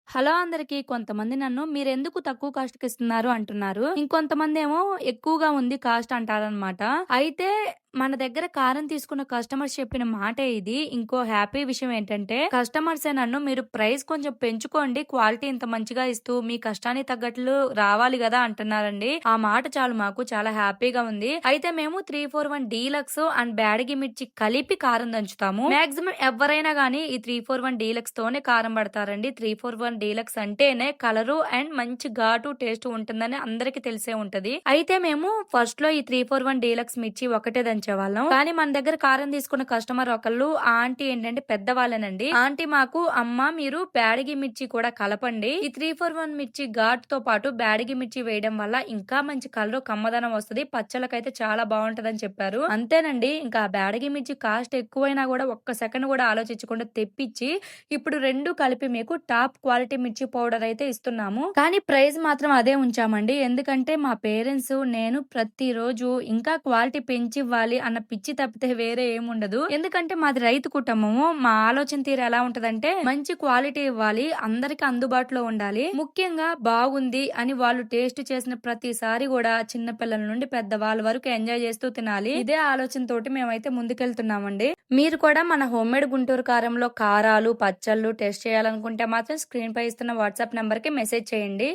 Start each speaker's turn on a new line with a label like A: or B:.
A: Hello అందరికి. కొంతమంది నన్ను మీరెందుకు తక్కువ కాస్ట్‌కి ఇస్తున్నారు అంటున్నారు. ఇంకొంతమందేమో ఎక్కువగా ఉంది కాస్ట్ అంటారనమాట. అయితే మన దగ్గర కారం తీసుకున్న కస్టమర్స్ చెప్పిన మాటే ఇది. ఇంకో హ్యాపీ విషయం ఏంటంటే కస్టమర్సే నన్ను మీరు ప్రైస్ కొంచెం పెంచుకోండి, క్వాలిటీ ఇంత మంచిగా ఇస్తూ మీ కష్టానికి తగ్గట్లు రావాలి గదా అంటున్నారండి. ఆ మాట చాలు మాకు చాలా హ్యాపీగా ఉంది. అయితే మేము 341 డీలక్స్ అండ్ బ్యాడగి మిర్చి కలిపి కారం దంచుతాము. మాక్సిమం ఎవరైనా గానీ ఈ 341 డీలక్స్ తోనే కారం పడతారండి. 341 డీలక్స్ అంటేనే కలరు అండ్ మంచి ఘాటు టేస్ట్ ఉంటుందని అందరికి తెలిసే ఉంటది. అయితే మేము ఫస్ట్ లో ఈ 341 డీలక్స్ మిర్చి ఒకటే దంచేవాళ్ళం. కానీ మన దగ్గర కారం తీసుకున్న కస్టమర్ ఒకళ్ళు ఆంటీ ఏంటంటే పెద్దవాళ్ళేనండి. ఆంటీ మాకు అమ్మ మీరు బ్యాడగి మిర్చి కూడా కలపండి, ఈ 341 మిర్చి ఘాట్ తో పాటు బ్యాడగి మిర్చి వేయడం వల్ల ఇంకా మంచి కలర్ కమ్మదనం వస్తుంది, పచ్చళ్ళకైతే చాలా బాగుంటదని చెప్పారు. అంతేనండి, ఇంకా బ్యాడగి మిర్చి కాస్ట్ ఎక్కువైనా కూడా ఒక్క సెకండ్ కూడా ఆలోచించకుండా తెప్పించి ఇప్పుడు రెండు కలిపి మీకు టాప్ క్వాలిటీ మిర్చి పౌడర్ అయితే ఇస్తున్నాము. కానీ ప్రైస్ మాత్రం అదే ఉంచామండి. ఎందుకంటే మా పేరెంట్స్ నేను ప్రతిరోజు ఇంకా క్వాలిటీ పెంచివ్వాలి అన్న పిచ్చి తప్పితే వేరే ఏముండదు. ఎందుకంటే మాది రైతు కుటుంబము. మా ఆలోచన తీరు ఎలా ఉంటదంటే మంచి క్వాలిటీ ఇవ్వాలి, అందరికి అందుబాటులో ఉండాలి, ముఖ్యంగా బాగుంది అని వాళ్ళు టేస్ట్ చేసిన ప్రతిసారి కూడా చిన్న పిల్లల నుండి పెద్ద వాళ్ళ వరకు ఎంజాయ్ చేస్తూ తినాలి. ఇదే ఆలోచన తోటి మేమైతే ముందుకెళ్తున్నామండి. మీరు కూడా మన హోమ్మేడ్ గుంటూరు కారంలో కారాలు పచ్చళ్ళు టెస్ట్ చేయాలనుకుంటే మాత్రం స్క్రీన్ పై ఇస్తున్న వాట్సాప్ నంబర్ కి మెసేజ్ చేయండి.